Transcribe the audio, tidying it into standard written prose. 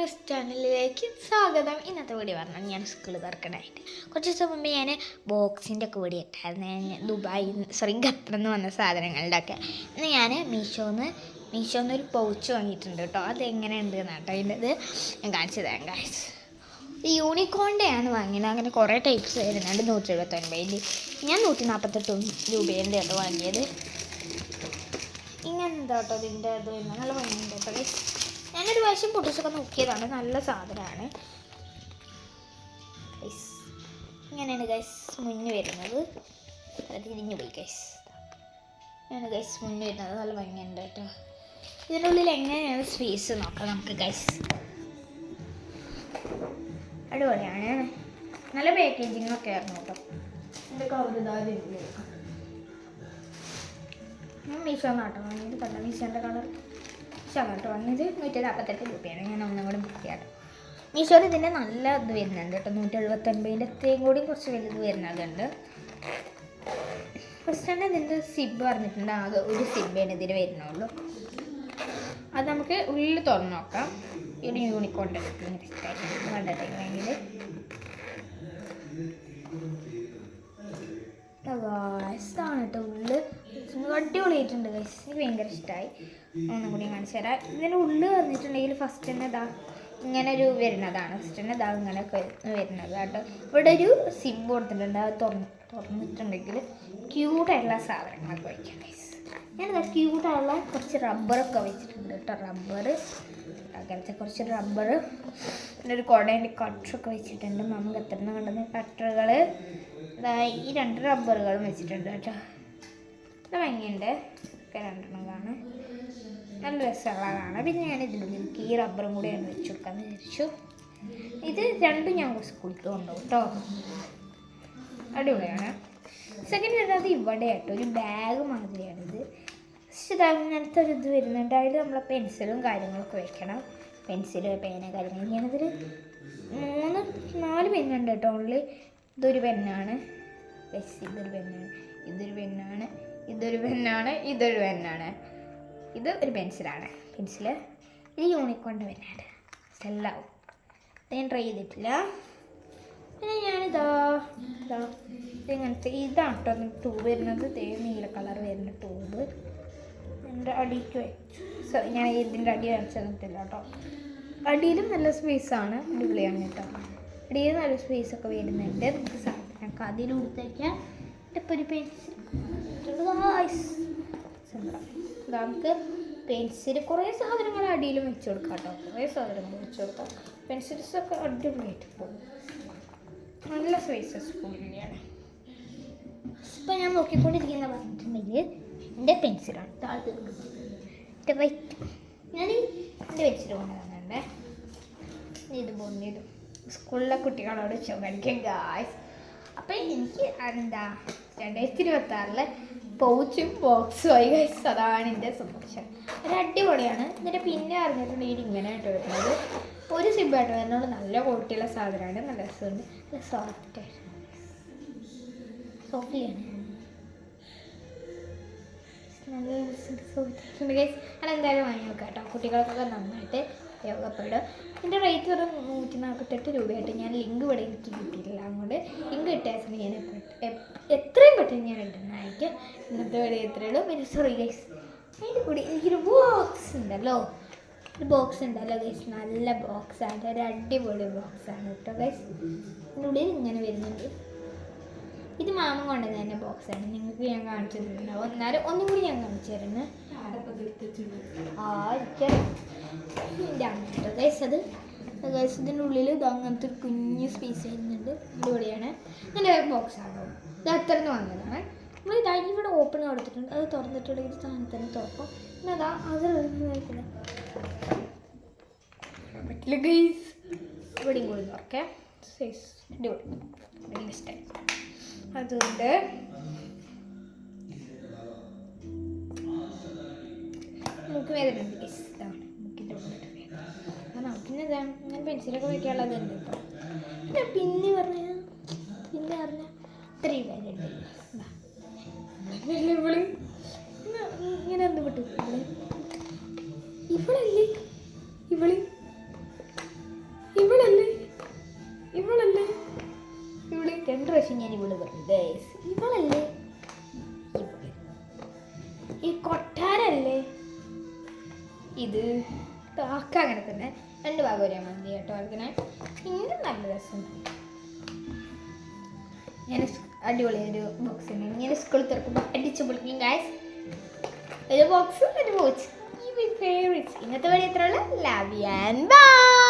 News ചാനലിലേക്ക് സ്വാഗതം. ഇന്നത്തെ വീഡിയോ പറഞ്ഞാൽ ഞാൻ സ്കൂൾ തുറക്കണമായിട്ട് കുറച്ച് ദിവസം മുമ്പ് ഞാൻ ബോക്സിൻ്റെ ഒക്കെ വീഡിയോ ഇട്ടായിരുന്നു. ഞാൻ ഖത്തറിൽ നിന്ന് വന്ന സാധനങ്ങളുടെ ഒക്കെ ഇന്ന് ഞാൻ മീഷോന്ന് ഒരു പൗച്ച് വാങ്ങിയിട്ടുണ്ട് കേട്ടോ. അതെങ്ങനെയുണ്ട് എന്നാട്ടോ അതിൻ്റെ ഞാൻ കാണിച്ചു തരാം ഗൈസ്. ഈ യൂണിക്കോണിൻ്റെയാണ് വാങ്ങിയത്. അങ്ങനെ കുറേ ടൈപ്സ് വരുന്നുണ്ട്. 179 ഞാൻ 148 രൂപേൻ്റെ ആണ് വാങ്ങിയത്. ഇങ്ങനെന്താ കേട്ടോ ഇതിൻ്റെ അത് നല്ല ഭംഗിയുണ്ട് കേട്ടോ ഗൈസ്. ഞാനൊരു പ്രാവശ്യം പൊട്ടിച്ചൊക്കെ നോക്കിയതാണ്. നല്ല സാധനമാണ് ഗൈസ്. ഇങ്ങനെയാണ് ഗൈസ് മുന്ന് വരുന്നത്. അത് തിരിഞ്ഞു പോയി ഗൈസ്. ഇങ്ങനെയാണ് ഗൈസ് മുന്ന് വരുന്നത്. നല്ല ഭംഗിയുണ്ട് കേട്ടോ. ഇതിൻ്റെ ഉള്ളിൽ എങ്ങനെയാണ് സ്പേസ് നോക്കാം നമുക്ക് ഗൈസ്. അടിപൊളിയാണ്. നല്ല പാക്കേജിങ്ങൊക്കെ ആയിരുന്നു കേട്ടോ. എൻ്റെ കവറിതാതില്ല. ഞാൻ മീഷോന്നാട്ടോ വാങ്ങിയത്. കണ്ട മീഷോൻ്റെ കളർ ഷർട്ട് വാങ്ങിയത് 148 രൂപയാണ്. ഞാൻ ഒന്നും കൂടി ബുക്ക് ചെയ്യാം. മീഷോയിൽ ഇതിൻ്റെ നല്ല ഇത് വരുന്നുണ്ട് കേട്ടോ. 179 അത്രയും കൂടി കുറച്ച് വലുത് വരുന്നതുണ്ട്. ഫസ്റ്റ് തന്നെ ഇതിൻ്റെ സിബ് പറഞ്ഞിട്ടുണ്ട്. ആകെ ഒരു സിബാണ് ഇതിന് വരുന്നുള്ളൂ. അത് നമുക്ക് ഉള്ളിൽ തുറന്ന് നോക്കാം. ഒരു യൂണിക്കോണിൻ്റെ കണ്ടിട്ടുണ്ടെങ്കിൽ ഇതാണ് കേട്ടോ ഉള്ളിൽ. അടിപൊളിയായിട്ടുണ്ട് ഗൈസ്. എനിക്ക് ഭയങ്കര ഇഷ്ടമായി. ഒന്നും കൂടി കാണിച്ചു തരാം. ഇതിൻ്റെ ഉള്ളിൽ വന്നിട്ടുണ്ടെങ്കിൽ ഫസ്റ്റ് തന്നെ ഇതാ ഇങ്ങനെ ഒരു വരുന്നതാണ്. ഫസ്റ്റ് തന്നെ ഇതാ ഇങ്ങനെയൊക്കെ വരുന്നത് കേട്ടോ. ഇവിടെ ഒരു സിബ് കൊടുത്തിട്ടുണ്ട്. അത് തുറന്നിട്ടുണ്ടെങ്കിൽ ക്യൂട്ടായിട്ടുള്ള സാധനങ്ങളൊക്കെ വയ്ക്കാം ഗൈസ്. ഞാനിതാ ക്യൂട്ടായുള്ള കുറച്ച് റബ്ബറൊക്കെ വെച്ചിട്ടുണ്ട് കേട്ടോ. റബ്ബർ അങ്ങനത്തെ കുറച്ച് റബ്ബർ പിന്നെ ഒരു കുടേൻ്റെ കട്ടറൊക്കെ വെച്ചിട്ടുണ്ട്. മമ്മ കത്തറിന് കൊണ്ടുവന്ന കട്ടറുകൾ ഈ 2 റബ്ബറുകളും വെച്ചിട്ടുണ്ട് കേട്ടോ. ഇത് ഭംഗിയുണ്ട്. ഒക്കെ 2 കാണാം. നല്ല രസമുള്ളതാണ്. പിന്നെ ഞാൻ ഇതിനുള്ളിലേക്ക് ഈ റബ്ബറും കൂടിയാണ് വെച്ച് കൊടുക്കാമെന്ന് വിചാരിച്ചു. ഇത് 2 ഞാൻ സ്കൂളിൽ കൊണ്ടുപോകും കേട്ടോ. അടിപൊളിയാണ്. സെക്കൻഡ് വരുന്നത് ഇവിടെ ആട്ടോ. ഒരു ബാഗ് മാതിരിയാണിത്. പക്ഷേ ഇത് അങ്ങനത്തെ ഒരു ഇത് വരുന്നുണ്ട്. അതിൽ നമ്മളെ പെൻസിലും കാര്യങ്ങളൊക്കെ വെക്കണം. പെൻസില് പേന കാര്യങ്ങൾ. ഞാനതിൽ 4 പെന്നുണ്ട് കേട്ടോ. ഓൺലി ഇതൊരു പെന്നാണ്. ഇതൊരു പെന്നാണ്. ഇതൊരു പെന്നാണ്. ഇതൊരു പെന്നാണ്. ഇതൊരു പെന്നാണ്. ഇത് ഒരു പെൻസിലാണ്. പെൻസിൽ ഇത് യൂണിക്കോണിൻ്റെ പെന്നാണ്. സെല്ലാവും. ഞാൻ ട്രൈ ചെയ്തിട്ടില്ല. പിന്നെ ഞാനിതാ ഇങ്ങനത്തെ ഇതാണ് കേട്ടോ ട്യൂബ് വരുന്നത്. നീല കളർ വരുന്ന ട്യൂബ് എൻ്റെ അടിക്ക് വെച്ചു. ഞാൻ ഇതിൻ്റെ അടി വെച്ച് തന്നിട്ടില്ല കേട്ടോ. അടിയിലും നല്ല സ്പേസാണ്. അടിപൊളിയാണ് കേട്ടോ. അടിയിൽ നല്ല സ്പേസൊക്കെ വരുന്നുണ്ട്. നമുക്ക് സാധനമൊക്കെ അതിലുടുത്തേക്കാൻ ഇപ്പോൾ ഒരു പെൻസിൽ നമുക്ക് പെൻസിൽ കുറേ സാധനങ്ങൾ അടിയിലും വെച്ച് കൊടുക്കാം കേട്ടോ. കുറേ സാധനങ്ങൾ വെച്ച് കൊടുക്കാം. പെൻസിൽസൊക്കെ അടിപൊളിയായിട്ട് പോകും. നല്ല സ്പേസസ് സ്കൂളിലാണ്. ഇപ്പം ഞാൻ നോക്കിക്കൊണ്ടിരിക്കുന്ന പറഞ്ഞിട്ടുണ്ടെങ്കിൽ എൻ്റെ പെൻസിലാണ് താഴത്ത് എൻ്റെ വൈറ്റ്. ഞാൻ എൻ്റെ പെൻസിൽ കൊണ്ടുവന്നിട്ടുണ്ടേ. ഇതും സ്കൂളിലെ കുട്ടികളോട് ചോദിക്കാം ഗായ്സ്. അപ്പം എനിക്ക് എന്താ 2026 പൗച്ചും ബോക്സും ആയി ഗൈസ്. അതാണ് എൻ്റെ സന്തോഷം. ഒരു അടിപൊളിയാണ്. എന്നിട്ട് പിന്നെ അറിഞ്ഞിട്ടുണ്ടെങ്കിൽ ഇങ്ങനെ ആയിട്ട് വരുന്നത് ഒരു സിബായിട്ട് വരുന്നത്. നല്ല ക്വാളിറ്റിയുള്ള സാധനമാണ്. നല്ല രസമുണ്ട്. നല്ല സോഫ്റ്റായിട്ട് സോഫ്റ്റിയാണ്. നല്ല സോഫ്റ്റ് ഗൈസ്. അതെന്തായാലും വാങ്ങി നോക്കാം കേട്ടോ. കുട്ടികൾക്കൊക്കെ നന്നായിട്ട് ഉപയോഗപ്പെടും. ഇതിൻ്റെ റേറ്റ് വെറും 148 രൂപയായിട്ട്. ഞാൻ ലിങ്ക് ഇവിടെ എനിക്ക് കിട്ടിയിട്ടില്ല. അതുകൊണ്ട് ലിങ്ക് കിട്ടിയാൽ ഞാൻ എത്രയും പെട്ടെന്ന് ഞാൻ ഇടുന്നതായിരിക്കും. ഇന്നത്തെ വീഡിയോ എത്രയേ ഉള്ളൂ. പിന്നെ സോറി ഗൈസ്, അതിൻ്റെ കൂടി എനിക്കൊരു ബോക്സ് ഉണ്ടല്ലോ. ഗൈസ്. നല്ല ബോക്സാണ്. ഒരു അടിപൊളി ബോക്സാണ് കേട്ടോ ഗൈസ്. ഇതിൻ്റെ ഉള്ളിൽ ഇങ്ങനെ വരുന്നുണ്ട്. ഇത് മാമ കൊണ്ടുവന്ന തന്നെ ബോക്സാണ്. നിങ്ങൾക്ക് ഞാൻ കാണിച്ചു തരുന്നുണ്ടാവും. എന്നാലും ഒന്നും കൂടി ഞാൻ കാണിച്ചു തരുന്നത്. എൻ്റെ അമ്മ ഗൈസ്. അത് ഗൈസ് ഇതിൻ്റെ ഉള്ളിൽ ഇത് അങ്ങനത്തെ ഒരു കുഞ്ഞ് സ്പേസ് വരുന്നുണ്ട്. അടിപൊളിയാണ്. നല്ല ബോക്സാണ്. ഇത് അത്ര വന്നതാണ്. നമ്മൾ ഇതാ ഇവിടെ ഓപ്പൺ കൊടുത്തിട്ടുണ്ട്. അത് തുറന്നിട്ടുണ്ടെങ്കിൽ സാധനം തന്നെ തുറക്കും. പിന്നെ അതാ അത് പറ്റില്ല ഗൈസ്. ഇവിടെയും കൂടി തുറക്കാം. സൈസ് അടിപൊളി. വലിയ ഇഷ്ടമായി. അതുകൊണ്ട് നമുക്ക് വേദനയുണ്ട് ഗൈസ്. ഇതാണ് നമുക്കിൻ്റെ ഉള്ളിൽ പിന്നെ ഇതാ ഞാൻ പെൻസിലൊക്കെ വയ്ക്കാനുള്ളത് ഉണ്ട് കേട്ടോ. പിന്നെ പറഞ്ഞാൽ ഇത്രയും വേദനയുണ്ട്. ഇവള് ഇങ്ങനെ ഒന്ന് വിട്ടു. ഇവളല്ലേ ഇവള് ഇവളല്ലേ ഇവളല്ലേ ഇവള് 2 പ്രാവശ്യം ഞാൻ ഇവള് പറഞ്ഞു ഗൈസ്. ഇവളല്ലേ ഇവള്. ഈ കൊട്ടാരല്ലേ ഇത്. താക്ക അങ്ങനെ തന്നെ 2 ഭാഗം ഒരേ മതി കേട്ടോ. അങ്ങനെ ഇങ്ങനെ നല്ല രസമുണ്ട്. ഞാൻ അടിപൊളിയൊരു ബോക്സ് ഉണ്ട്. ഇങ്ങനെ സ്കൂളിൽ തുറക്കുമ്പോൾ അടിച്ചു പൊളിക്കും ഗൈസ്. ഒരു ബോക്സും ഒരു വാച്ച്. ഫേവറേറ്റ്സ്. ഇന്നത്തെ വഴി എത്ര ഉള്ള ലവ് ആൻഡ് ബൈ.